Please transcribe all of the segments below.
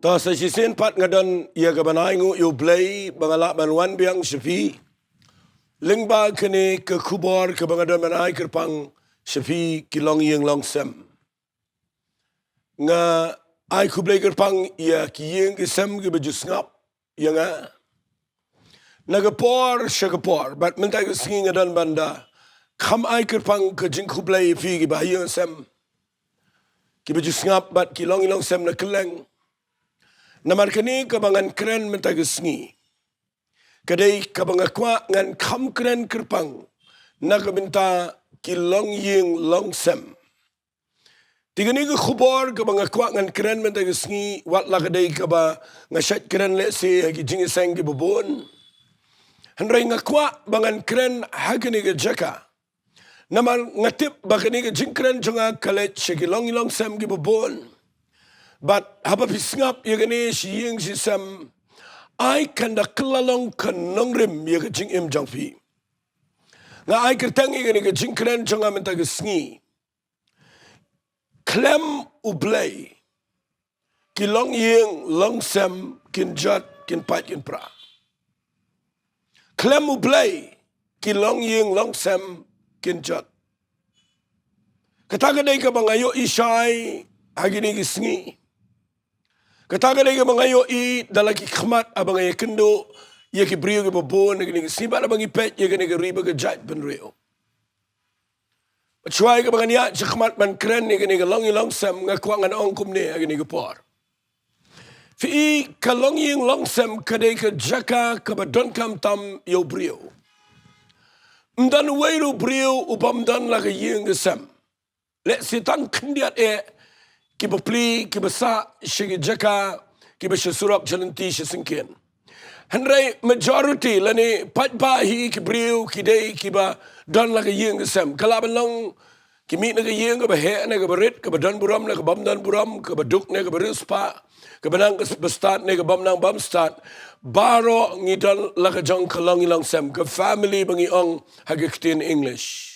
Ta sa sisin pat ngadon ia ka banai ngu yu Blei bangala banwan biang Shafi. Lingba kene ke kubor ke bangadon banai kerpang Shafi ki Longiing Longsem. Nga ai kublei kerpang ia ki yeng ki sem ki baju ngap ia nga. Nagapor syagapor bat mentai ke Sngi ngadon banda. Kam ai kerpang ke jing kublei fi ki bahaya sem. Ki baju ngap bat ki Longiing Longsem na Khlem. Namar kini kabangan keren mentai ke Sngi. Kadai kabangakwa ngan kam keren kerpang na Bynta ki Longiing Longsem. Tiga ni ke khubor kabangakwa ngan keren mentai ke Sngi wat la kadai kaba ngasyat keren le se hagi Jingiaseng ki bubun. Handrai ngakwa bangan keren hagini ke jaka. Namar ngatip bakani ke jing keren jonga kalet shaki Longiing Longsem ki bubun. But haba pisngap ya gani siyeng sisam ai kanda kelalong kan Nongrim ya jing im jangpi. Nga ai kertang ya gani ke jing keren jonga menta ke Sngi. Khlem u Blei ki Longiing Longsem kin jat kin pat kin pra. Khlem u Blei ki Longiing Longsem kin jat. Kataga day ka bangayo isay hagini ki Sngi. Kataga day ka bangayo I dalaki khmat abang ay kendo ya ki brio ki babon hagini ki Sngi ba abang ipet ya gani ka Ri-Bhoi ka jat benreo. Pachuay ka banganya si khmat man kren ya gani ka Longiing Longsem nga kwa nga naongkum ni hagini ka por. Fi ka Longiing Longsem kaday ka jaka ka badon kam tam yo brio. Mdan wayro brio upamdan la ka yeng ka sem. Let sitang kendiat ki bapli ki basa shigi jaka ki basyasurak jalanti singkin. Handrai majority lani patbahi ki brio ki day ki ba don la ka yeng sem. Kalaban long ki meet na ka yeng ka bahe na ka barit ka badan buram na ka bamdan buram ka baduk na ka barispa ka banang ka bastat na ka bamnang bamstat baro ngidon la ka jong ka Longiing Longsem ka family bangi ong hagiktin English.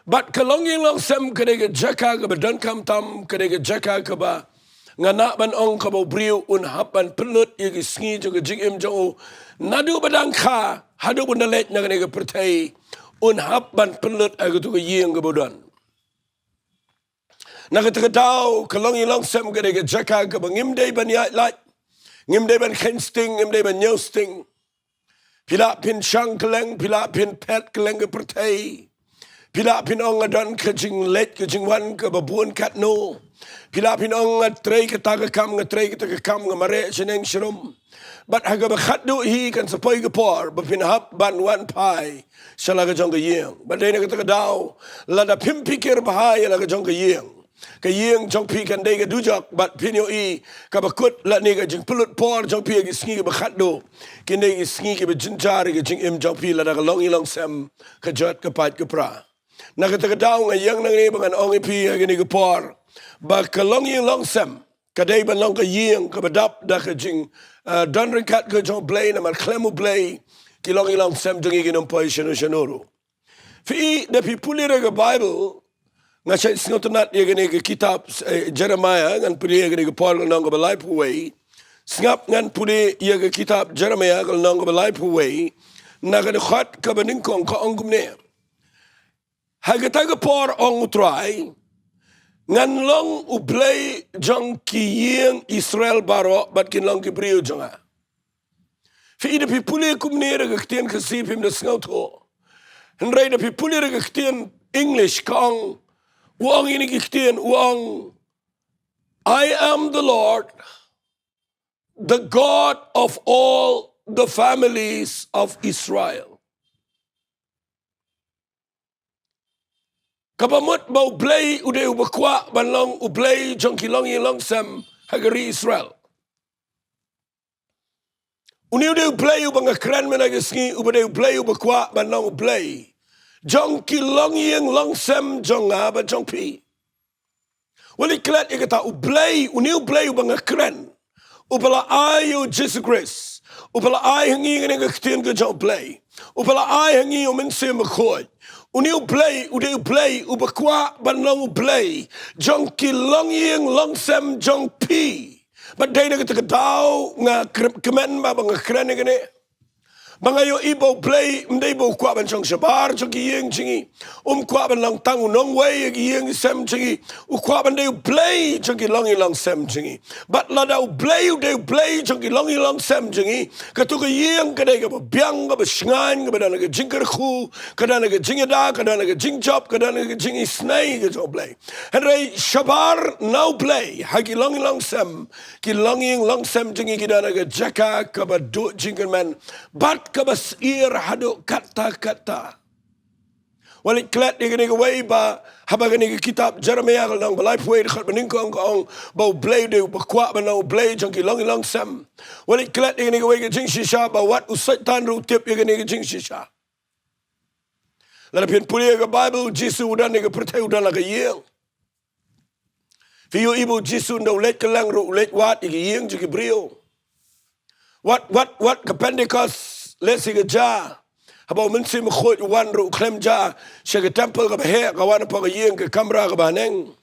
But ka Longiing Longsem kadai ka jaka ka badan kam tam kadai ka jaka ka ba ngana ban ong ka ba brio un hapan pelut ya ki Sngi jo ka jing im jo nadu badang ka hadu bundalet na kadai ka pertai un hapan pelut aga tu ka yeng ka bodan. Nakatakataw ka Longiing Longsem kadai ka jaka ka ba ngimday ban ya lat ngimday ban khensting ngimday ban nyosting pila pin shang keleng pila pin pet keleng ka pertai. Pila pinong adan ka jing let ka jing wan ka babuan kat no. Pila pinong ngatray ka tagakam ngatray ka tagakam nga mare sineng sirum. But haga bakhatdo hi kan sapoy ka por ba pinahap ban wan pai siya laga jong ka yeng. But day na ka daw lada pimpikir bahay laga jong ka yeng. Ka yeng jong pi kan day ka dujak but pinyo I ka bakut la ni ka jing pulut por jong pi ka Sngi ka bakhatdo. Kinday ka Sngi ka bajinjari ka jing im jong pi lada ka Longiing Longsem ka jat ka pat ka pra. Nakatakadaw nga yang nang ibangan ong ipi hagini kapor. Ba ka Longiing Longsem, kaday ban long ka yeng, kabadap da ka jing, don rinkat ka jong Blei naman Khlem u Blei, ki Longiing Longsem jong Nongpoh syanuro. Fi da pi pulira ka Bible, nga siya singotunat yagini ka kitab Jeremiah, ngan puli yagini kapor ng Ri-Bhoi, singap ngan puli yaga kitab Jeremiah ng Ri-Bhoi, nakadukhat ka ba Nyngkong ka onggum niya. Hagataga por ong utray, ngan long u Blei jong ki yeng Israel baro, bat kin long ki brio jonga. Fi ida pi puli kumni raga ktian kasipim da sngautho. Henry da pi puli raga ktian English kaong, uang ini ki ktian uang, I am the Lord, the God of all the families of Israel. Kabamut mau Blei udah ubakwa banlong u Blei jong ki Longiing Longsem hagari Israel. Uni udah Blei ubang keren menagi Sngi udah Blei ubakwa banlong u Blei jong ki Longiing Longsem jong ba jong pi. Wali klat ikata u Blei uni u Blei ubang keren upala ayo Jesus Christ upala ay hangi ngene ngaktin ka jong Blei upala ay hangi umense makhod. Uniu Blei, udeu Blei, ubakwa banlong Blei, jong ki Longiing Longsem jong pi, But day na kita daw nga kemen ba bang kren gani. Bangayo ibo Blei mday bo kwa ban chong shabar chong yeng chingi kwa ban lang tang nong wei yeng sem chingi kwa ban de Blei chong Longiing Longsem chingi but la da Blei de Blei chong Longiing Longsem chingi ka tu ka yeng ka de ka byang ka shngan ka dan ka jingker khu ka dan ka jingda ka dan ka jingjop ka dan ka jingi Sngi ka jo Blei henry shabar now Blei ha ki Longiing Longsem chingi ki dan ka jaka ka ba do jingker man but kabas ir hado kata-kata. Walit klat ni gani gawai ba haba gani kitab Jeremiah nang Ri-Bhoi dekat Nyngkong kong bau Blei de bakwa ba nang Blei jangki Longiing Longsem. Walit klat ni gani gawai ke Jingiasyylok ba wat usai tan ru tip ni gani ke Jingiasyylok. Lalu pian pulia ke Bible Jisu udan ni ke pertai udan la ke yeng. Fiyo ibu Jisu ndau let kelang ru let wat ni ke yeng jangki brio. What ke Pentecost lesi ke ja habau mensi mkhot wan ru Khlem ja shege temple ke he ka wan pa ke yeng ke kamera ke baneng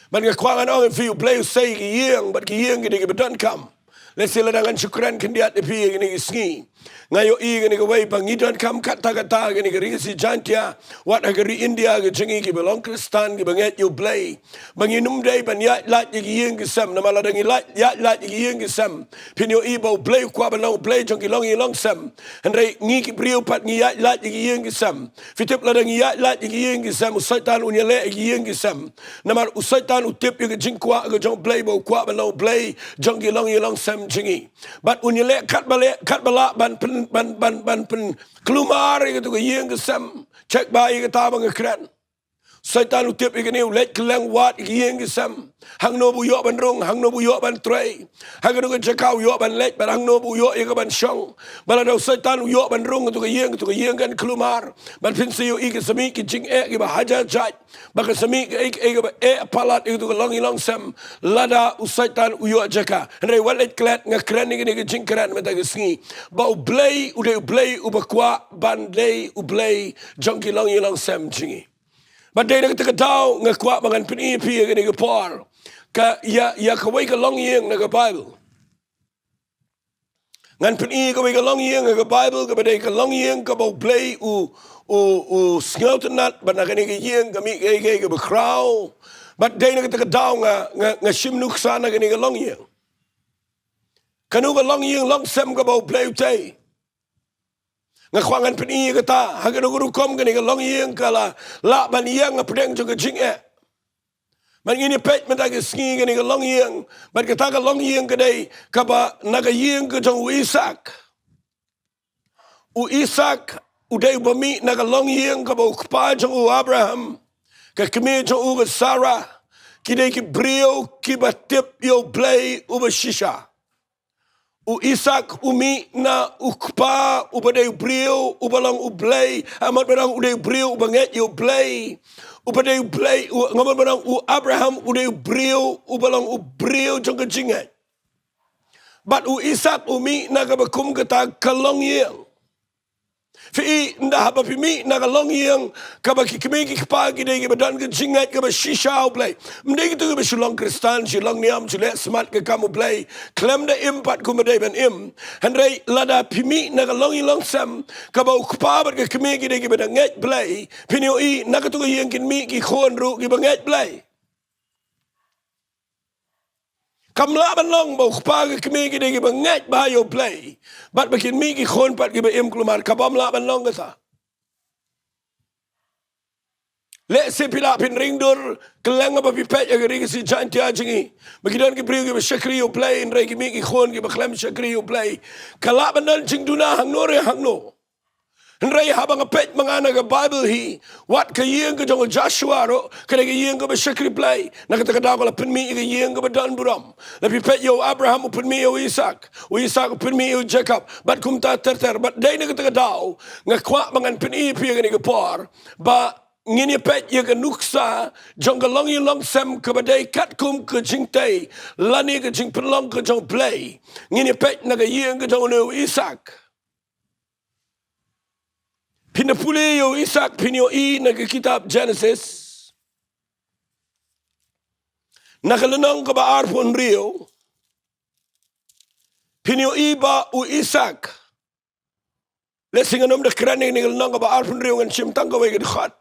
man ke kwangan ong fi Blei say ke yeng but ke yeng ke bedan kam lesi la dangan syukran kendiat pi ke ni Sngi ngayo i ke ni ke wei pangidan kam kata-kata ke ni ke risi Jaintia wat ke ri India ke jingi ke belong Kristan ke banget you Blei banginum dei ban ya lat ke yeng ke sam na mala dangi lat ya lat ke yeng ke sam pinyo i bau Blei kwa ba nang Blei jong ki Longiing Longsem henry ngi ki brio pat ngi ya lat ke yeng ke sam fitip la dangi ya lat ke yeng ke sam usaitan unyale ke yeng ke sam namar usaitan utip ke jingkwa ke jong Blei bau kwa ba nang Blei jong ki Longiing Longsem jingi but unyale kat bala ban kelumar itu ke yeng ke sam cek bayi ke tabang ke kran Saitan utip ikani let kelang wat yeng ke sam hang no bu yo ban rong hang no bu yo ban trei hang no ke jakau yo ban let ban hang no bu yo ke ban shong bala do saitan yo ban rong tu ke yeng kan kelumar ban pinsi yo ke sami ke jing ke ba haja jat ba ke sami ke palat itu ke Longiing Longsem lada usaitan yo jaka andre walet klat ngakran ni ke jing kran meta ke Sngi ba Blei Blei ubakwa ban Blei Blei jongki Longiing Longsem jingi but day na kita daw nga kwa mangan pinipi nga nga par ka ya kaway ka Longiing nga Bible ngan pini kaway ka Longiing nga Bible ka baday ka Longiing ka bau Blei u sngeltenat ba na kanigi yeng kami kay ka bakraw but day na kita daw nga shimnuk sana nga Longiing kanu ka Longiing Longsem ka bau Blei tay nga kwangan pini kata hagan guru kom gani ka Longiing kala la ban yang apdeng jo ka jing man ini pet meta ka Sngi gani ka Longiing bat kata ka Longiing kadai ka ba naga yeng ka jong Isak udai bami naga Longiing ka ba ukpa jong Abraham ka kemi jong Sarah kidai ki brio ki batip yo Blei shisha Isak umi na ukpa ubadai brio ubalang Blei amat barang udai brio ubanget yo Blei ubadai Blei ngamat barang Abraham udai brio ubalang brio jong kejingat but Isak umi na kabakum kata ka Longiing fi nda haba pimi na ka Longiing kabaki kemi ki pagi dei ke badan ke jingat ke shisha Blei mdei gitu ke Shillong Kristan Shillong niam chule smart ke kamu Blei Khlem da impat ku mdei ban henry lada pimi na ka Longiing Longsem ka ba ukpa ke kemi ki dei ke badan ngat Blei pinyo i na ka tu ke yeng kin mi ki khon ru ki bangat Blei kamla ban long bau khpa ke kemi ki dei ke bangat ba yo Blei bat bakin mi ki khon pat ki ba kelumar kabam la ban long ka le se pila pin ringdur kelang apa pipet ya gari si Jaintia jingi bagidan ki priu ki shakri yo Blei en rei ki mi ki khon ki ba Khlem shakri yo Blei kala banal Jingduwai hang no re hang no en rei habang pet mangana ka Bible hi wat ka yeng ka jong Joshua ro ka ki yeng ka ba shakri Blei na ka da ko la pin mi ki yeng ka ba dan buram la pipet yo Abraham pin mi yo Isak pin mi yo Jacob bat kum ta ter bat dai na ka daw nga kwa mangan pin i pi ka par ba ngini pet ye ka nuksa jong ka Longiing Longsem ka badai kat kum ka jingtai lani ka jing pelong ka jong Blei ngini pet na ka yeng ka jong no Isak pinapuli yo Isak pinyo i na ka kitab Genesis nakalunong ka ba arpon rio Pinyo iba u Isak. Lesing anom de kerane ni nang ba arpun riungan sim tang ka wei khat.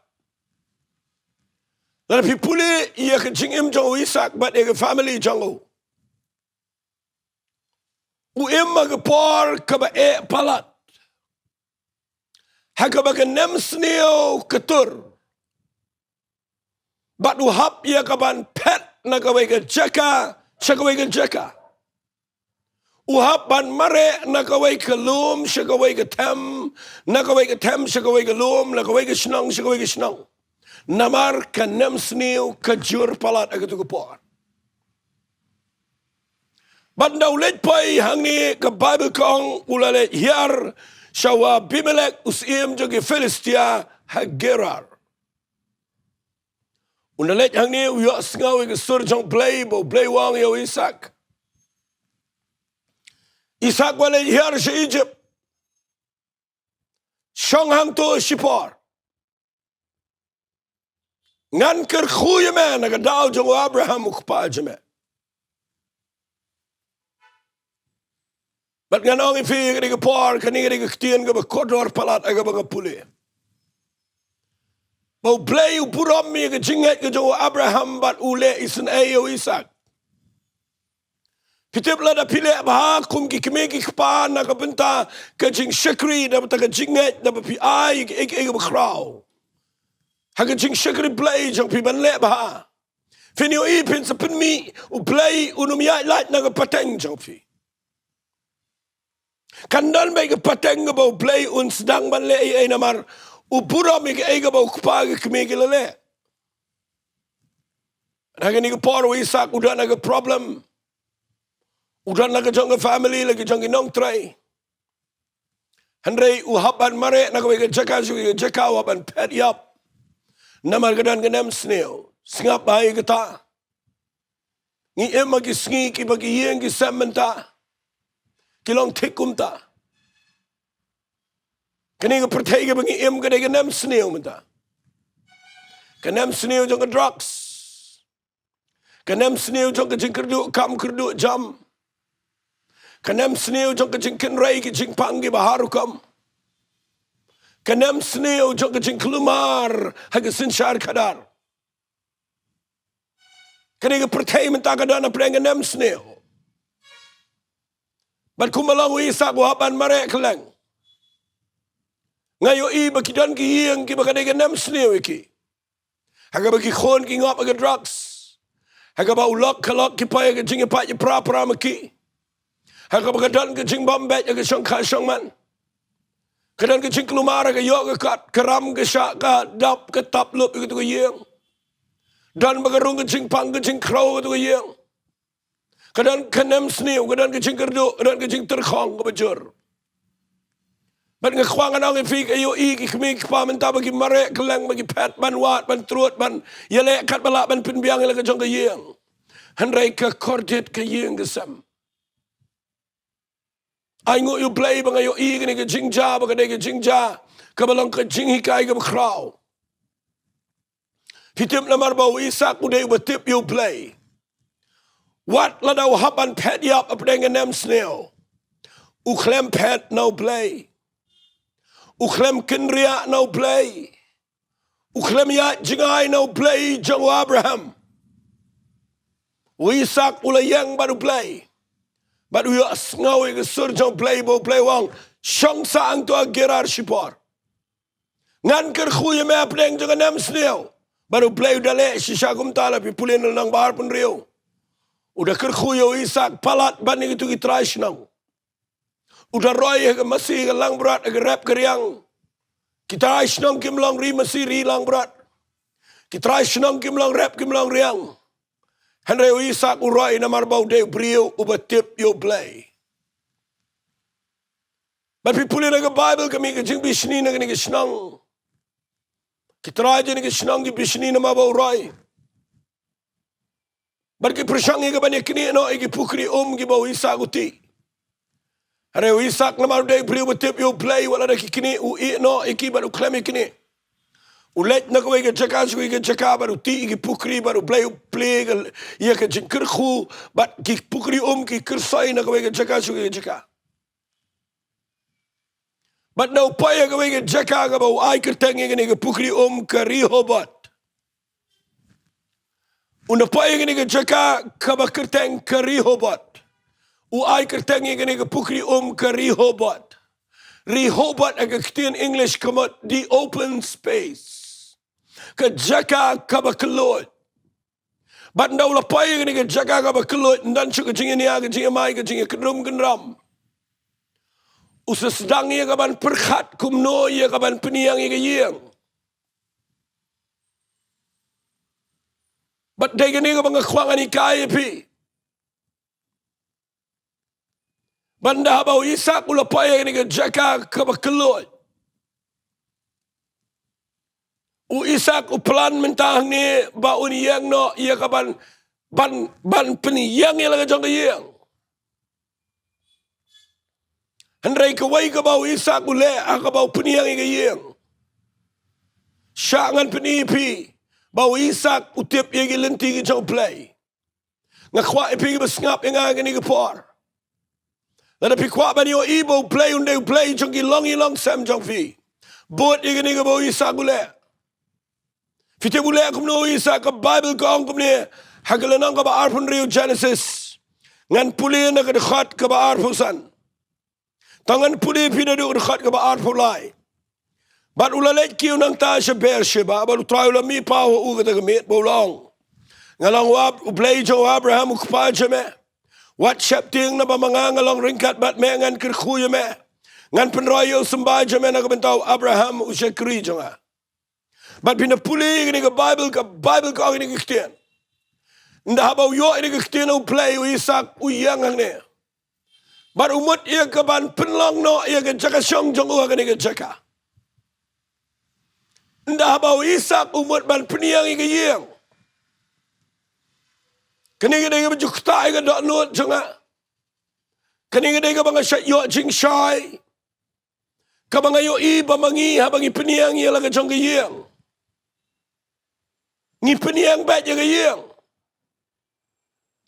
Lalu pipuli ia ke jingim jong Isak but ia ke family jong. U emma ke por ka ba palat. Haka ba ke nem sneo ketur. But u hap ia ka ban pet na ka wei ke jaka, chaka wei ke jaka. Uhap ban mare na kawai ke lum, shakawai ke tem, na kawai ke tem, shakawai ke lum, na kawai ke shnong, shakawai ke shnong. Namar ka nem sniu ka jur palat agatu ke por. Banda ulet pai hang ni ke Bible kong ulalet hiar shawa Bimelek usim jogi Philistia hagerar. Unalet hang ni uyok sengawi ke sur jong Blei bo Blei wang yo Isak. Isak wale hiar sa Egypt. Siyang hang to sipor. Ngan ker khuya me nagadaw jong Abraham ukpa jeme. But ngan ang ifi kani por kani kani ktian ka kodor palat aga banga puli. Mau Blei upuram mi ka jinget ka jong Abraham bat ule isan ayo Isak. Pitip la da pile bah kum ki kemeki kpa na ka Bynta ka jing shakri da ta ka jinget da pi ai ek ba kraw. Ha ka jing shakri Blei jong pi ban le bah. Finio I pin sa pin mi u Blei unum ya light na ka pateng jong pi. Kandan ba ka pateng ba Blei un sedang ban le ai namar u pura mi ka ba kpa ka kemeki le. Ha ka ni ka por Isak udah na ka problem. Udah nak jong family lagi jong nong try. Handai uhaban mare nak wei jaka waban pet yap. Namar gadan ganem sneo. Singap bai kita. Ngi emagi sngi ki bagi yeng ki sementa. Kilong tikum ta. Kani ga pertai ga bagi em ga ganem sneo menta. Ganem sneo jong drugs. Ganem sneo jong jing kerdu kam kerdu jam. Kanem sneo jong kajing kenrai ki jing pangi baharukam. Kanem sneo jong kajing kelumar haga sinshar kadar. Kani ga pertai menta kadana preng kanem sneo. Bat kumalang Isak wapan mare keleng. Ngayo I bakidan ki hiang ki bakadai kanem sneo iki. Haga baki khon ki ngop aga drugs. Haga ba ulok kalok ki paya ka jing ipat ya pra maki. Haka bagadan ke jing bambet ke syong ka syong man. Kadan ke jing kelumara ke yok ke kat keram ke syak ka dap ke tap lup ke tu ke yeng. Dan bagarung ke jing pang ke jing krow ke tu ke yeng. Kadan ke nem sniu, kadan ke jing kerduk, kadan ke jing terkhong ke bajur. Bat ngekwangan ang ifi ke yo I ki kemi kpa menta bagi marek keleng bagi pet ban wat ban truat ban yelek kat balak ban pinbiang ke jong ke yeng. Handrai ke kordit ke yeng ke sem. Ai ngu yu Blei bang ayo I kani ke jingja bang kani ke jingja kabalang ke jinghikai ke bakraw. Pitip namar bau Isak udai batip yu Blei. Wat ladau haban pet yap apdeng nem sneo. U Khlem pet no Blei. U Khlem kinria no Blei. U Khlem ya jingai no Blei jong Abraham. U Isak ula yang baru Blei. But we are snowing ke surjong Blei bo Blei wang syong saang to gerar sipor. Ngan ker khuye me apdeng jong nem sneo. Baru Blei udah le sisagum tala pi pulin nang bahar pun rio. Udah ker khuye Isak palat bani itu ki trash nang. Udah roy ke masih ke lang berat ke rap keriang. Kita trash nang kim lang ri masih ri lang berat. Kita trash nang kim lang rap kim lang riang. Henry Isak urai namar bau de brio ubatip yo Blei. But people in the Bible kami ke jing bishni na kani ke shnang. Kitaraje ni ke shnang ki bishni na mabau urai. But ki pershangi ke banyak kini no iki pukri ki bau Isak uti. Henry Isak namar de brio ubatip yo Blei wala da ki kini u no iki baru Khlem kini. Ulet na kawai ke jaka baru ti ki pukri baru Blei play ia ke jengker khu bat ki pukri ki kersai na kawai ke jaka. Bat na upaya kawai ke jaka ka bau ai kerteng ke pukri ke Ri-Bhoi. Una paya ke jaka ka ba kerteng ke Ri-Bhoi. U ai kerteng ke pukri ke Ri-Bhoi. Ri-Bhoi ang ketian English kamot the open space. Ke jaka ka ba kelut. Bat ndau la paya ke jaka ka ba kelut dan cu ke Jinginia ke Jingiamai ke Jingiakedrum. Usa sedang ia ka ban perkhat kumno ia ka ban peniang ia ke yang. Bat dai ke ni ka bang khwangan ikai pi. Banda bau Isak ula paya ke jaka ka ba kelut. U Isak u pelan mentang ni ba un yang no ia ka ban peniang ia la ka jong yang. Handrai ka wai ka bau Isak u le ka bau peniang ia ka yang. Syangan penipi bau Isak u tiap ia ki lenti ki jong Blei. Ngakwa ipi ki besngap yang aga ni ka por. Lada pi kwa ba ni o ibo Blei unde Blei jong ki Longiing Longsem jong pi. Bot ia ka ni ka bau Isak u le. Fite bule kumno Isak ka Bible ka ong kumne hagalanang ka ba arpun rio Genesis ngan puli na ka dekhat ka ba arpusan tangan puli pina du dekhat ka ba arpulai bat ulalet kiu nang ta sa Beersheba ba utray ula mi pa u ka tagamit bolong ngalang wab Blei jo Abraham u kpa jame wat shepting na ba mga ngalang ringkat bat me ngan kirkuya me ngan penroyo sembah jame na ka bentaw Abraham u syakri jo nga. But pinapuli ini ke Bible ka ini ke ketian. Nda habau yo ini ke ketian u Blei u Isak u yang ang ne. But umut ia ke ban penlong no ia ke jaka syong jong u ini ke jaka. Nda habau Isak umut ban peniang ke yang. Kini ke dega baju ktai ke dok nut jonga. Kini ke dega bang asyat yo jing syai. Kabang ayo i bamangi habangi peniang ia la ke jong ke yang. Ni peniang bat jaga yang.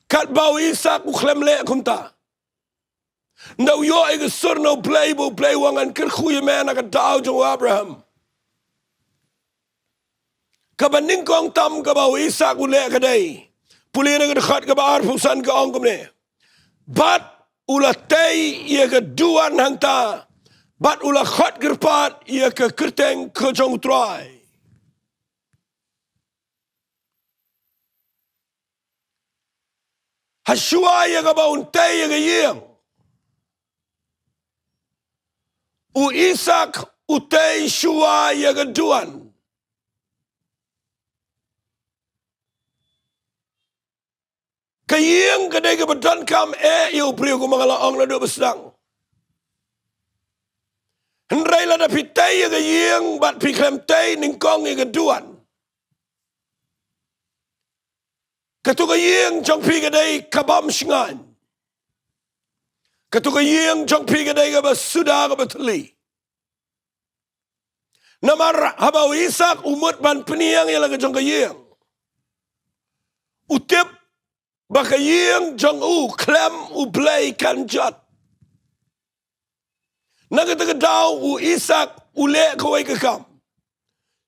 Kat bau Isak u Khlem le kumta. Ndau yo ega surno Blei wangan kerkhuya mena ka tau jo Abraham. Ka Nyngkong tam ka bau Isak u le ka dai. Pulina ka dekhat ka ba arpusan ka ongkom ne. Bat ula tei ia ka duan hangta. Bat ula khat gerpat ia ka kerteng ka jong utrai. Hasyua ia ka ba untay ia ka yang. U Isak utay syua ia ka duan. Kayang kadai ka badan kam iu priyo ko mga laong na do besdang. Hendrai la da pitay ia ka yang bat pi Khlem tay Nyngkong ia ka duan. Katuka yang jong pi kadai kabam singan. Katuka yang jong pi kadai ka ba suda ka batali. Namar habau Isak umut ban peniang yang ka jong ka yang. Utip baka yang jong u Khlem u Blei kanjat. Nagataga daw u Isak ule kawai ka kam.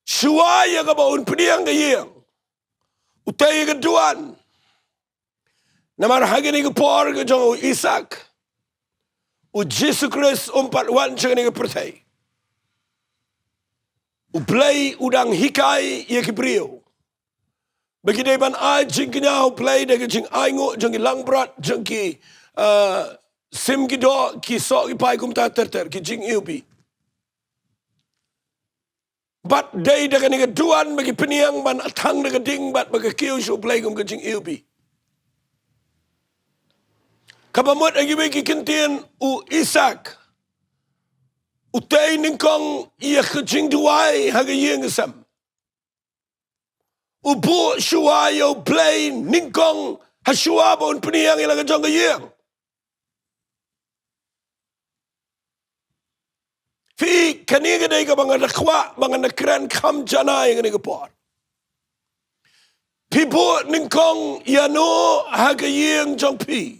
Syuaya ka ba un peniang ka yang. Utay ka duan. Namar hagini ka por ka jong u Isak. U Jesus Christ umpat wan siya ka pertay. U Blei udang hikai iya kibriyo. Bagi day ban ay jingkinyaw Blei daga jing aingo jang langbrat jang ki sim kido ki so ki pai kumta terter ki jing iubi. Bat day daga niga duan bagi peniang ban atang daga ding bat bagi kiu syu Blei kum ka jing iubi. Kabamut agi bagi kintian u Isak. Utay Nyngkong iya ka Jingduwai haga yengasam. Ubu syuayo Blei Nyngkong hasyuabon peniang ila ka jong ka yeng. Fi kani gede ka mga nakwa, mga nakran kam janay ngani kapor. Pipo Nyngkong yano hagayeng jong pi.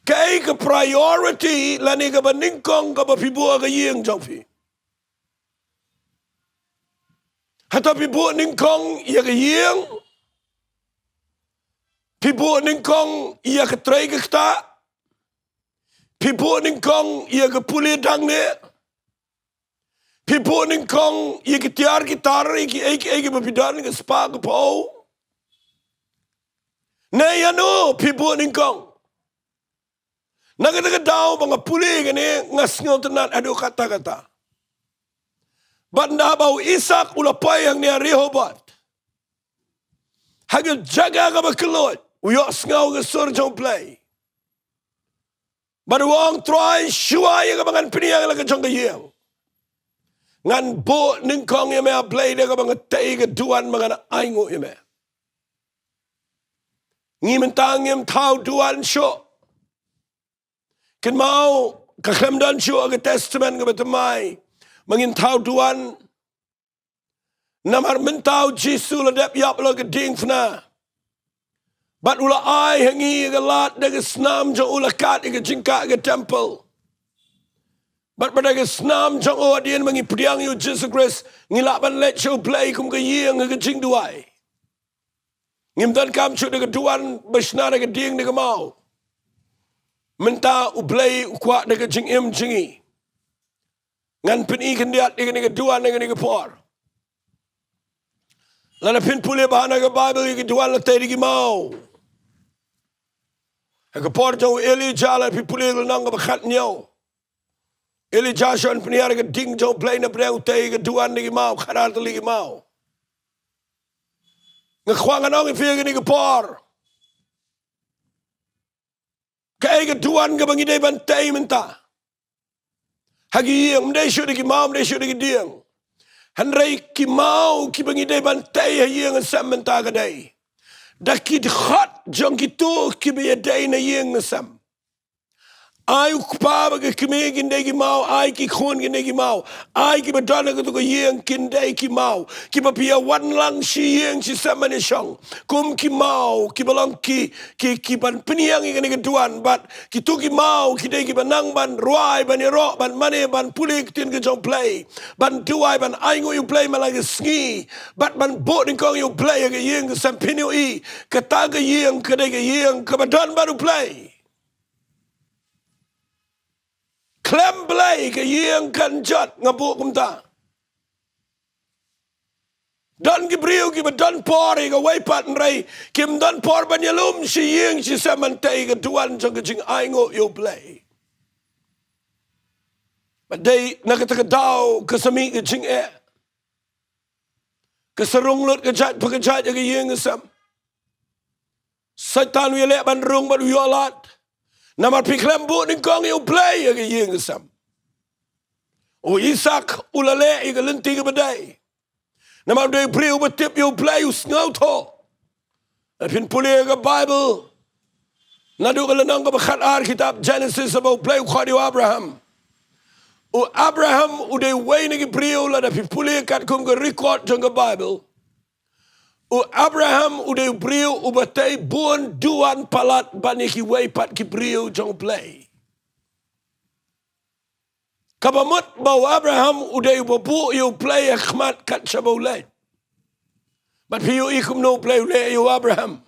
Kay ka priority lani ka ba Nyngkong ka ba pipo hagayeng jong pi. Hata pipo Nyngkong yagayeng. Pipo Nyngkong yakatray kakta. Pipo Nyngkong yagapuli dangne. Pipo Nyngkong yagitiar gitar iki bapidan ka spa ka po. Na yano pipo Nyngkong. Nagadagadaw mga puli gani ngasngaw tanan ado kata-kata. Banda bau Isak ulapay ang niya Ri-Bhoi. Hagil jaga ka bakalot. Uyok sngaw ka surjong Blei. Baruang try shuay ka bangan piniyang laga jong kayeng. Ngan bo Nyngkong yame a Blei ka mga tay ka duan mga na aingo yame. Ngimintang yam tau duan syo. Kin mau Khlem dan syo aga testament ka batamay. Mangin tau duan. Namar mentau Jisu ladap yap laga Diengdoh. But ula ai hangi ga lat daga snam jong ula kat ga jingka ga temple. But daga snam jong o dian mangi priang yu Jesus Christ ngilaban let show Blei kum ga yeng ga Jingduwai. Ngim dan kam chu daga duan basna daga dieng daga mau. Menta u Blei u kwa daga Jingi. Ngan pin ikan diat daga duan daga por. Lana pin puli bahana ga Bible daga duan la tay daga mau. Aga porto Elijah la pipuli nang ba khat nyaw. Elijah shon pniar ga Diengdoh Blei na breu te ga duan ni mau kharat li mau. Nga khwang nang fi ga ni ga por. Ka ga duan ga bangi dei ban te menta. Hagi yeng mdei shu gi mau mdei shu gi dieng. Hanrei ki mau ki bangi dei ban te yeng sam menta ga dei. Dakid hot jong gitu kibe day na yeng sam. Ay ukpa baga kime gindegi mau ay ki khon gindegi mau ay ki badana ko yeng kindai ki mau ki papia wan lang shi yeng shi samane shong kum ki mau ki balang ki ban piniang ngani duan bat ki tu ki mau ki dei ki banang ban ruai ban ro ban mane ban pulik tin ke jong Blei ban duai ban ai ngo yu Blei malaga Sngi bat ban bo Nyngkong yu Blei ga yeng sam pinio I kata ga yeng ka dei ga yeng ka badan baru Blei. Khlem Blei ke yeng kan jat ngabu kumta. Dan gibriu ki dan por ga waipat nrai kim dan por banyalum si yeng si samantay ga duan jong jing aingo yo Blei. But they nakatagadaw kasami ga jing kasarunglut ga jat pagajat ga yeng sam. Satan wi le ban rung ban yolat. Namar Khlem bu Nyngkong yu Blei aga yeng sam. O Isak ulale iga lenti ga badai. Namar de priu batip yu Blei yu sngautho. Pin puli ga Bible. Nadu ga lanang ga bakhat ar kitab Genesis about Blei khadi Abraham. O Abraham u de way ni priu la da pin puli kat kum ga record jong ga Bible. O Abraham u de briu u batay buon duan palat baniki way pat ki briu jong Blei. Kabamut bau Abraham u de babu yu Blei khmat kat shabau le. But piu ikum no Blei le yu Abraham.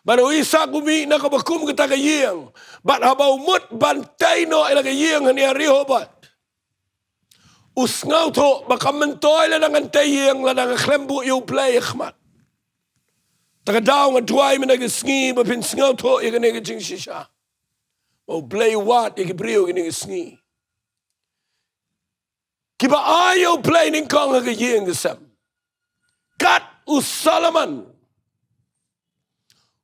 But o Isak umi na kabakum kita ka yeng. But habau mut bantay no ila ka yeng ni Ri-Bhoi. Usngaw to bakamentoy la nang antay yeng la nang Khlem bu yu Blei khmat. Tagadaw nga Jowai minaga Sngi bapin sngaw to iga nega Jingiasyllok. O Blei wat iga briu iga nega Sngi. Kiba ayaw Blei Nyngkong aga yeng sam. Kat u Solomon.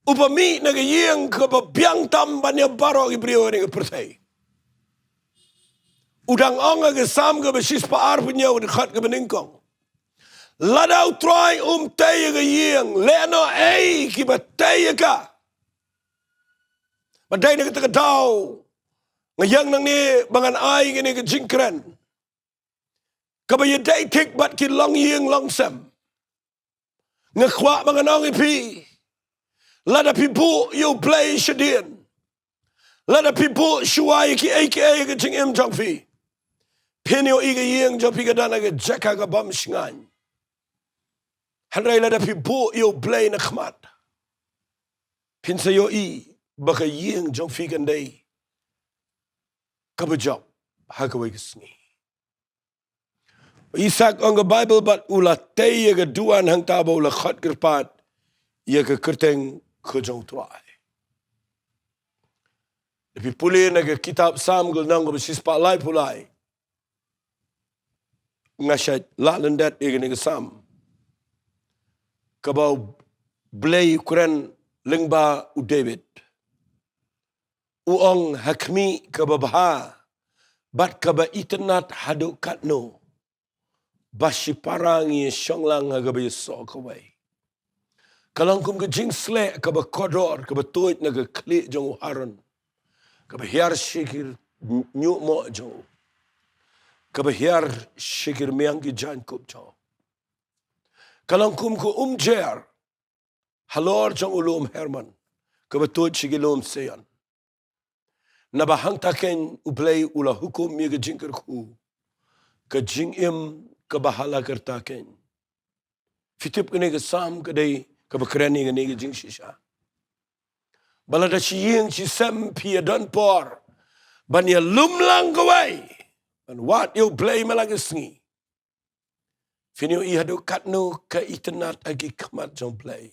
Upami naga yeng kaba biang tam banya baro iga briu iga pertay. Udang ong aga sam kaba shispa arpunya udah khat kaba Nyngkong. Ladau try tay ga yeng leno ki ba tay ka. Ba dai na ka daw Ngayang nang ni bangan ai gini ke jingkren. Kabaya day tik bat ki Longiing Longsem. Ngakwa bangan ong ipi. Lada pipu you Blei shadien. Lada pipu Jowai ki aka ke jingim jongfi. Penyo iga yeng jopi ka dana ke jaka ka bam shingan. Hanray lada pipu you Blei na khmat. Pinsa yo i baka yeng jongfi kan day. Kabajok hakaway ka Sngi. Isak ang Bible bat ula tay ya duan hang tabo ula khat kerpat ya ka kerteng kejong tuai. Tapi pulih na ka kitab Sam gul nang ko sispa lai pulai. Ngasyat lalendat ya ka Sam. Kabau Blei kuran lengba u David. Uong hakmi kababha bat kaba iternat hadu katno. Bashi parangi Shillong hagabay Sohkymphor. Kalangkum ka jingsle kaba kodor kaba tuit na ka kli jong haron. Kaba hiar shikir nyu mo jong. Kaba hiar shikir miyang ki jan kup jong. Kalangkum ko umjer halor jong ulum Herman. Kaba tuit shigilum seyan. Nabahang taken ublay ula hukum mi ka jingkir ku. Ka jingim kabahala kertaken. Fitip kene ke Sam kadai kabakrani kene ke jing shisha. Balada chiyeng chi sem pia don por. Banya lumlang kawai. And what you Blei malang Sngi. Finyo I hadu katno ka iternat agi kamat jong Blei.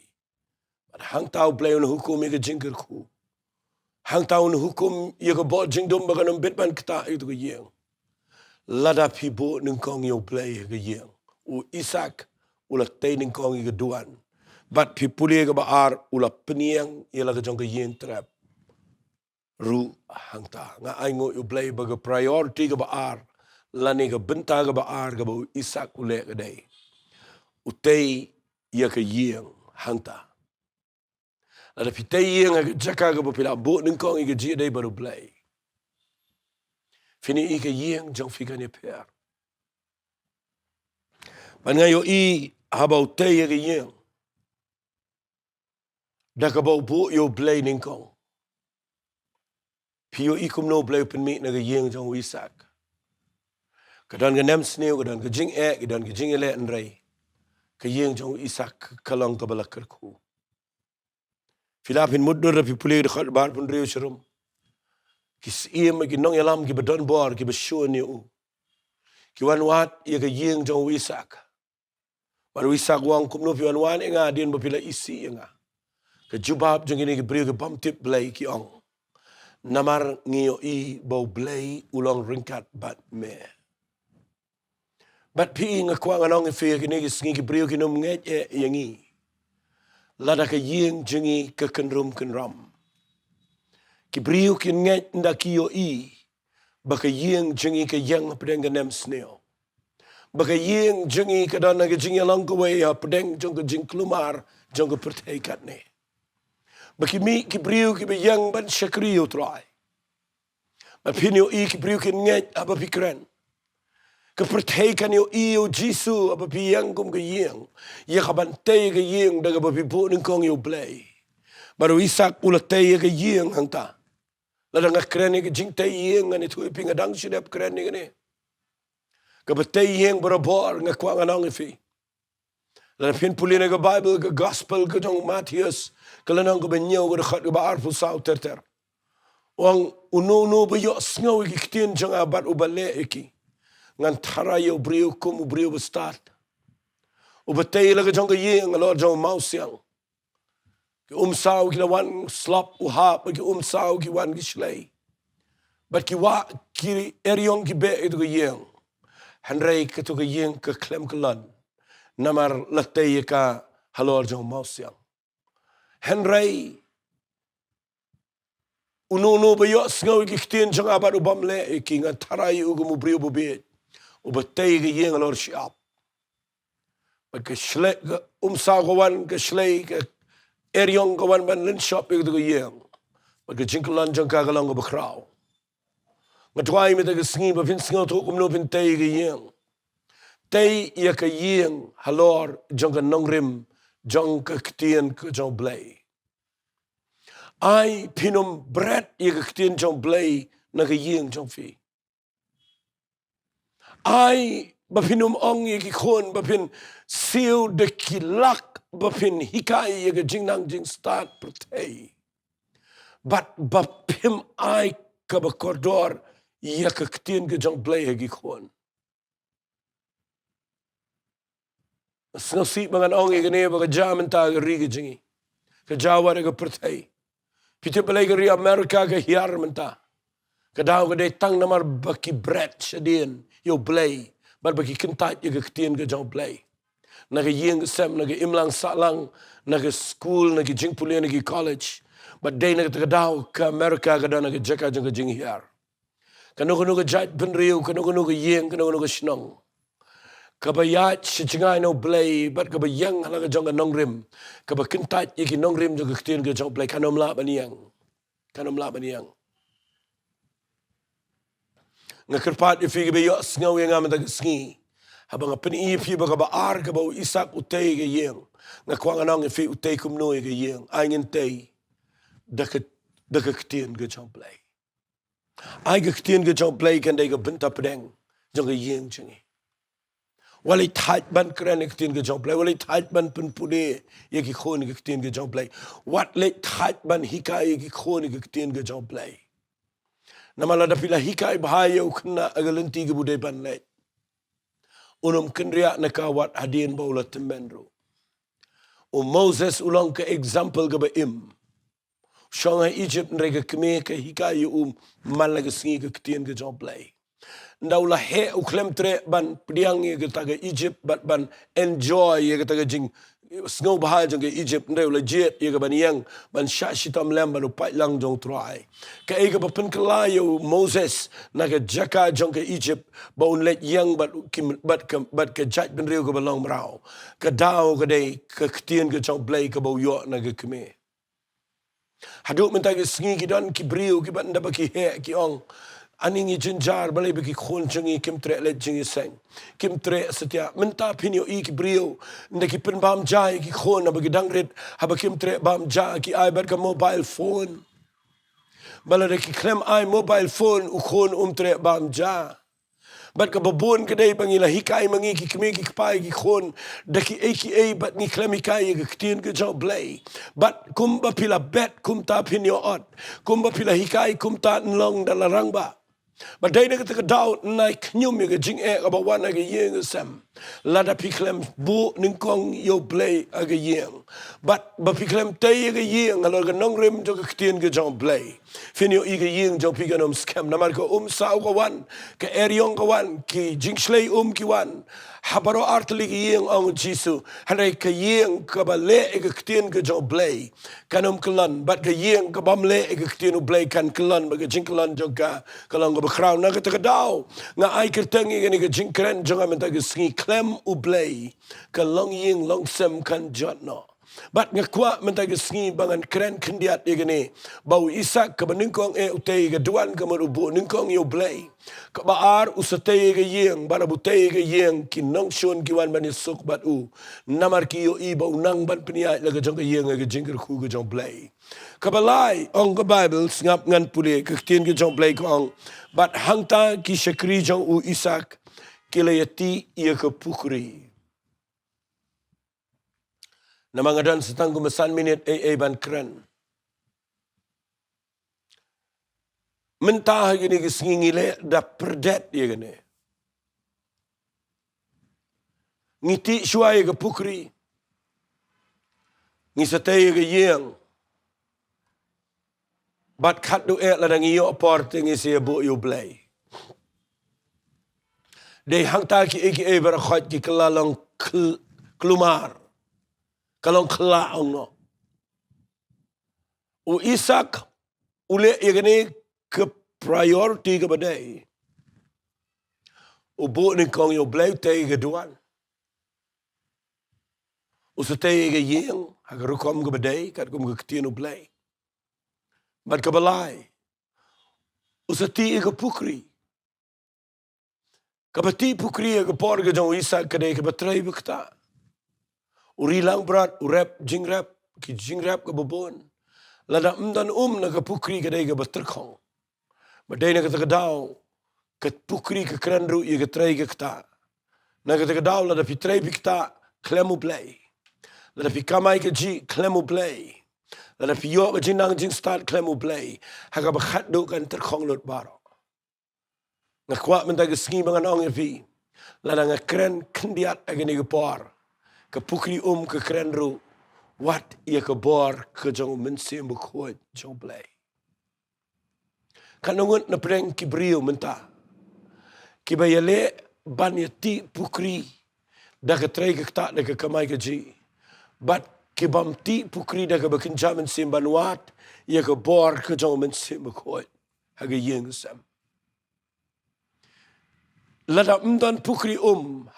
But hang tau Blei un hukum ika jingkir ku. Hang tau un hukum ika bo jingdum baganum bitman kita itu ke yeng. Lada pibo Nyngkong yo Blei ke yeng. U Isak ula tay Nyngkong ke duan. Bat pipuli ke baar ula peniang ialah ke jong ke yeng trap. Ru hangta. Nga aingo yo Blei baga priority ke baar. Lani ke Bynta ke baar ke bau Isak ule ke day. U tay ia ke yeng hangta. Lada pitay yeng ke jaka ke bapila bo Nyngkong ke jia day baru Blei. Fini I ke yeng jong fikan ye per. Pan ngayo I habau te ye ke yeng. Da ka bau bu yo Blei Nyngkong. Pio I kum no Blei pen mi na ke yeng jong Isak. Kadan ke nem sneu, kadan ke jing e, kadan ke jing ele nrai. Ke yeng jong Isak kalang ka balakar ku. Filapin muddur rapi pulih de khat bar pun riu serum. Kis iya magi nong yalam ki badon bor ki basyun ni u. Ki wan wat ia ke yeng jong Isak. Baru Isak wang kumno pi wan wan inga din bapila isi inga. Ke jubab jong ini ki beriu ke bamtip Blei ki ong. Namar ngiyo I bau Blei ulong ringkat bat me. Bat pi inga kwa nganong ifi ki nigi Sngi ki beriu ki num nget e yangi. Lada ke yeng jengi ke kenrum kenram. Ki beriu ki nget nda kiyo I. Baka yeng jengi ke yang pedeng ke nem sneo. Baka yeng jengi ke dana ke Jingialang kawai ya pedeng jong ke jing kelumar jong ke pertaikat ne. Baki mi ki beriu ki be yang ban syakriyo trai. Bapinyo I ki beriu ki nget apa pikiran. Kepertaikan yo I yo Jisu apa pi yang kum ke yeng. Ya kabantay ke yeng daga bapi bu Nyngkong yo Blei. Baru Isak ulatay ke yeng hangta. Ladang keren ke jing tay yeng ngani tu pingadang sidap keren ni ngani. Kabatay yeng barabor ngakwa nganong ifi. Ladang pin pulin ke Bible ke Gospel ke jong Matius kalanang ke benyaw ke dekat ke baar pusau terter. Wang unu bayo sngaw ki kitin jong abat ubale iki. Ngan thara yo brio kum brio bestat. Ubatay laga jong ke yeng alor jong mausiang. Ki umsaw ki lawan slap uhap ki umsaw ki wan ki shlay. But ki wa ki eryong ki be itu ke yeng. Hanray ke tu ke yeng ke Khlem kelan. Namar latay ka halor jong mausiang. Hanray unu bayo sngaw ki kitin jong abat ubam le ki ngan thara yo kum brio bubit. Ubatay ke yeng alor siap. But ke shlay ke umsaw kawan ke shlay ke eryong kawan ban lin shop itu ke yeng. But ke jingkelan jong kagalang ke bakraw. Ngatwai mi taga sngi ba pin sngo to kumno pin tay ga yeng. Tay ya ka yeng halor jong ka nongrim jong ka ktien ka jong Blei. Ai pinum bread ya ka ktien jong Blei na ka yeng jong fi. Ai ba pinum ong ya ki khon ba pin siu de ki lak ba pin hikai ya ka jingnang jing start per tay. But ba pim ai ka ba kordor ya ka ktien ka jong Blei ya ki khon. Snasi bangan ong ya ka ne ba ka jaman ta ka ri ka jingi. Ka Jowai ka per tay. Piti palay ka ri Amerika ka hiyar menta. Kadaw ka day tang namar baki bread siya din. Yo Blei. Bar baki kintat yung kaktiyan ka jang Blei. Nagaying sem, nagayimlang salang, nag-school, nag-jingpulian, nag-college. But day nagkadaw ka Amerika ka daw nag-jaka jang ka jing hiyar. Kano-kano ka jat benriyo, kano-kano ka ying, kano-kano ka Shillong. Kabayat si Jingai no Blei, but kabayang halaga jang ka Nongrim. Kabakintat yung Nongrim jang kaktiyan ka jang Blei. Kanom laban niyang. Kanom laban niyang. Nga kerpat ifi ga yo sngaw yang amata sngi habang pini ifi ba ba ar ka ba isak utay ga yeng nga kwang anong ifi utay kumno ga yeng angin tay da ka ktien ga jong Blei ai ga ktien ga jong Blei kan dai ga Bynta pedeng jong ga yeng jingi wali tait ban kren ga ktien ga jong Blei wali tait ban pun pude ye ki khon ga ktien ga jong Blei wat le tait ban hikai ki khon ga ktien ga jong Blei namala da pila hikai bahaya ukna agalanti ke budai panlet. Unum kenria nakawat hadin baula tembenro. Moses ulang ke example ke baim. Shonga Egypt nrega keme ke hikai malaga sngi ke ktien ke jong Blei. Ndaula he Khlem tre ban pdiang ye ke taga Egypt ban enjoy ye ke taga jing snow bahaya jong ke Egypt ndaula jet ye ke ban yang ban shitam lem ban upai lang jong try. Ka e ke papen kelayo Moses naga jaka jong ke Egypt baun let yang bat ke jat ben reu ke Balang brau. Ka dau ke dei ke ktien ke jong Blei ke bau yo naga keme. Haduk mentagi sngi ki dan ki brio ki ban ndaba ki he ki ong aning jinjar balai bagi khon jengi kim tre le Jingiaseng kim tre setia menta pinyo ki brio ndaki pen bam jai ki khon bagi dangret haba kim tre bam ja ki ai bar ka mobile phone balai ki Khlem ai mobile phone u khon tre bam ja bat ka babon kedai pangila hikai mangi ki kemi ki kpai ki khon daki aka bat ni Khlem hikai ki ktien ke jong Blei bat kumba pila bet kumta pinyo ot kumba pila hikai kumta nlong dalarang ba. But they never take a doubt, like Nyum, you jing egg about one like a ying sem. Lada Khlem bo Nyngkong yo Blei a ying. But Khlem tay a ying, a lot of Nongrim to Ktien Gajon Blei. Finio ega ying jo piganum scam, Namarko Sauga one, Ka Erionga one, Ki Jingshley ki one. Habaro artli ying on Jisu, Hare ka ying kabale ega Ktien Gajon Blei. Kanum kalan, but ka ying kabamle ega Ktien Blei kan kalan, but Jinkalan joka, Kalanga Crown Nagatagadaw. Nga ay kertangi nga jinkren jonga mentaga sngi Khlem u Blei. Ka Longiing Longsem kan jotno. But nga kwa mentaga sngi bangan kren kendiat igani. Bau isak ka Nyngkong utay ga duan ka marubo Nyngkong yo Blei. Ka baar usatay ga yeng barabutay ga yeng kinongshon kiwan banisok bat u. Namar ki yo ibaw nang ban peniat laga jong ka yeng ga jinkar ku ga jong Blei. Kabalai ong ka Bible ngap ngan puli kaktin ka jong Blei kong bat hangta ki syakri jong u isak kilayati ia ke pukri. Namangadan setang kumasan minit ban keren. Mentah gini ke singile da perdet ia gini. Ngiti syuai ke pukri. Ngisatay ke yeng. Bat kat do ladang iyo aport ngisi bu yo Blei. Dei hangta ki eki berakhot ki kelalong kelumar. Kalong kelaong no. U isak ule igani ke priority ke badai. U bu Nyngkong yo Blei tay ke duan. U satay ke yeng hagarukom ke badai kat kum ke ktien u Blei. Bat kabalai. U sati ke pukri. Kapati pukri ke por ke jong isa kedai ke batrai bekta. Uri lang berat, urep jingrap, ki jingrap ke bebon. Lada dan na ke pukri kedai ke baterkong. Badai na ke tegedau ke pukri ke kerenru ye ke trai ke kta. Na ke tegedau lada pitrai bikta Khlem Blei. Lada pi kamai ke ji Khlem Blei. Lada pi yo ke jinang jing start Khlem Blei. Haga bakhat do kan terkong lot baro. Ngakwak minta ke Sngi bangan ong evi. Lada ngakren kendiat agani ke por. Ke pukri ke kren ru. Wat ia ke bor ke jong mensim bukhot jong Blei. Kanungut na preng ki brio minta. Ki bayale ban ya ti pukri. Da ke trai ke kta da ke kamai ke ji. Bat ki bam ti pukri da ke bekenja mensim banwat. Ia ke bor ke jong mensim bukhot. Haga yeng sam. Lada mdan pukri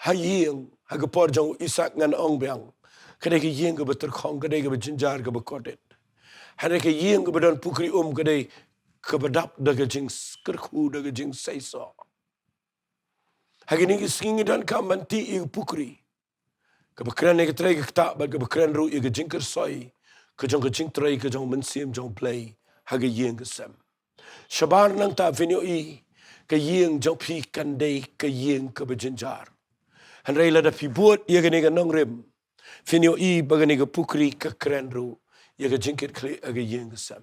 hayeng haga por jong isak ngan ong biang. Kadai ke yeng ke beterkong, kadai ke berjinjar ke berkodet. Hadai ke yeng ke bedan pukri kadai ke bedap daga jing kerku daga jing saiso. Hagi ni ke Sngi dan kamanti i pukri. Ke bekran ke trai ke tak bag ke bekran ru i ke jing kersoi. Ke jing trai ke jong mensim jong Blei. Hagi yeng ke sam. Shabar nang ta vinyo i. Ke yeng jong pi kandai ke yeng ke berjinjar. Handai lada pi buat ia ke ni ke nongrim. Finyo i bagani ke pukri ke keren ru. Ia ke jingkit kli aga yeng ke sam.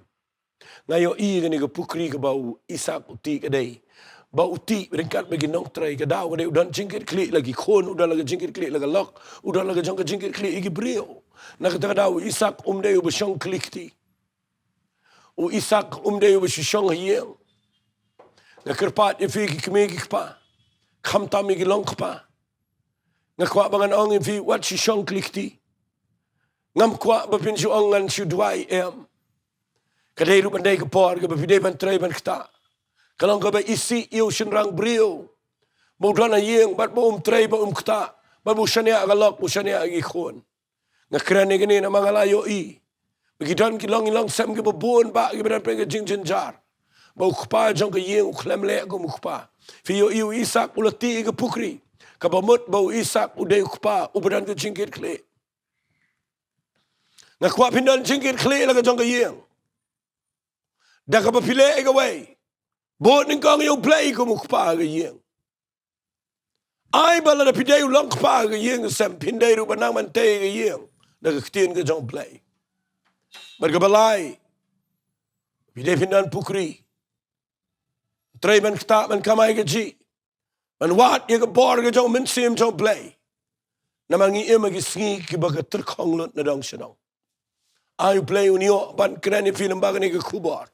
Ngayo i ke ni ke pukri ke bau isak uti ke day. Bau uti ringkat bagi nong trai ke daw ke day. Udan jingkit kli lagi khon. Udan lagi jingkit kli lagi lok. Udan lagi jong ke jingkit kli igi brio. Nak kata daw isak day ubasyong klik ti. U isak day ubasyong hiyeng. Nakerpat ifi ki kemegi kpa. Kamtam igi long kpa. Ngakwa bangan ong ifi wat shishong klikti. Ngam kwa bapin si ongan si Jowai Kadai rupan day kapor ke bapidai ban trai ban kta. Kalong ka ba isi iyo sinrang brio. Baudana yeng bat ba trai ba kta. Bat bu syania agalok bu syania agi khon. Ngakran ni na mga layo i. Begitan ki Longiing Longsem ke babon ba ke badan pengen jingjar. Bau kpa jong ke yeng Khlem le ko mukpa. Fiyo iyo isak ulati ke pukri. Kabamut bau isak udai ukpa ubadan ke jingkit kli. Ngakwa pindan jingkit kli laga jong ke yeng. Da ka papile ke wei. Bot Nyngkong yo Blei ko mukpa ke yeng. Ai bala da pidai ulang kpa ke yeng sem pindai ru banang mante ke yeng. Da ka ketien ke jong Blei. Berka Balai. Pidai pindan pukri. Trai ban kta ban kamai ke ji. Man wat ye ke bor ke jong mensim jong Blei. Namangi magi Sngi ki baga terkong lot na dong senong. Ayu Blei unio ban keren film baga ni ke kubor.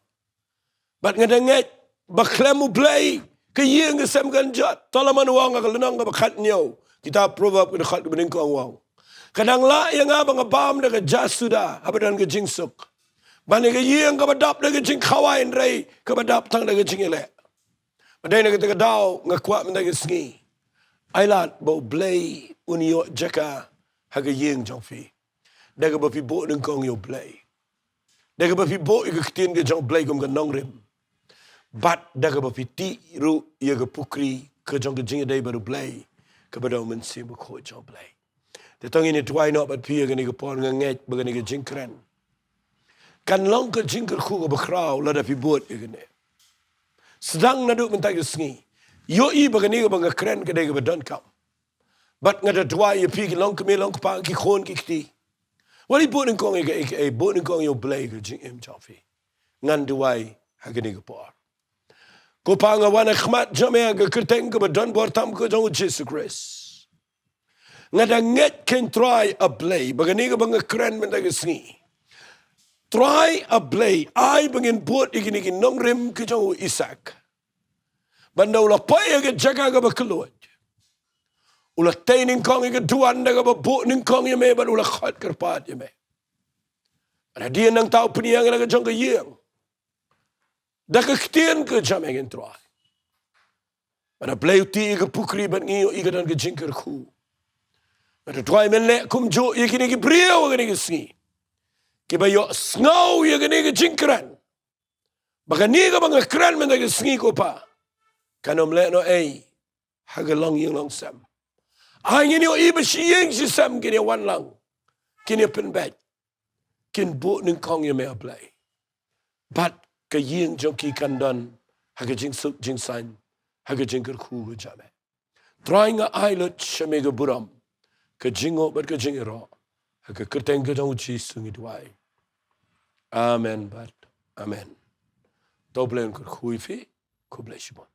Bat ngadenget ba Khlem Blei ke yeng ke sem ganjat. Talaman wang ka lenang ka bakat nyo. Kita proverb ke dekat ke Nyngkong wang. Kadang la yang abang abam de ke jasuda abadan ke jingsuk. Ban ke yeng ka badap de ke jing kawain rei ka badap tang de ke jingile. Padai na kita daw ngakwak minta ke Sngi. Ailat bau Blei unio jaka haga yeng jong fi. Daga bapi bo Nyngkong yo Blei. Daga bapi bo ke ketien ke jong Blei kum ke nongrim. Bat daga bapi ti ru ia ke pukri ke jong ke Jingiasyllok baru Blei ke badau mensim ko jong Blei. Tetang ini tuai no bat pi ke ni ke pon nget bagani ke jingkren. Kan long ke jingker ku ke bakrau la dapi buat ke ni. Sedang naduk minta ke Sngi. Yo i bagani ke bang keren ke dai ke badan kam. Bat ngada Jowai ye pi ke long ke me long pa ki khon ki kti. Wali bo Nyngkong ke bo Nyngkong yo Blei ke jing em chafi. Ngan Jowai hagani ke por. Ko pa nga wana khmat jame ke kerteng ke badan bor tam ke jong Jesus Christ. Ngada nget ken try a Blei bagani ke bang keren minta ke Sngi. Try a Blei ai bangin buat igini ki nongrim ke jong Isak. Banda ulah paya ke jaga ke bakelut. Ulah tay Nyngkong ke duan da ke babuk Nyngkong ye me ban ulah khat kerpat ye me. Ada dia nang tahu peniang ke jong ke yeng. Da ke ketien ke jam ngin try. Banda Blei uti ke pukri ban ngiyo i ke dan ke jingker ku. Ada try men le kum jo ye kini ke brio ke ni ke Sngi. Kiba yo snow ye gani ke jingkran. Baka ni ka mga kran men ke Sngi ko pa. Kanom le no ay. haga Longiing Longsem. Ai ngini o iba siyeng si Sam kini wan lang. Kini pen bed. Kin bu Nyngkong ye me Blei. But ka yeng jonki kandan haga jing suk jing sign haga jingker khu ga jame. Trying a islet shamega buram ka jingo but ka jingero haga kerteng ka dong Jingiasyllok. Amen but amen. Doblen kur khui fi ku bless you.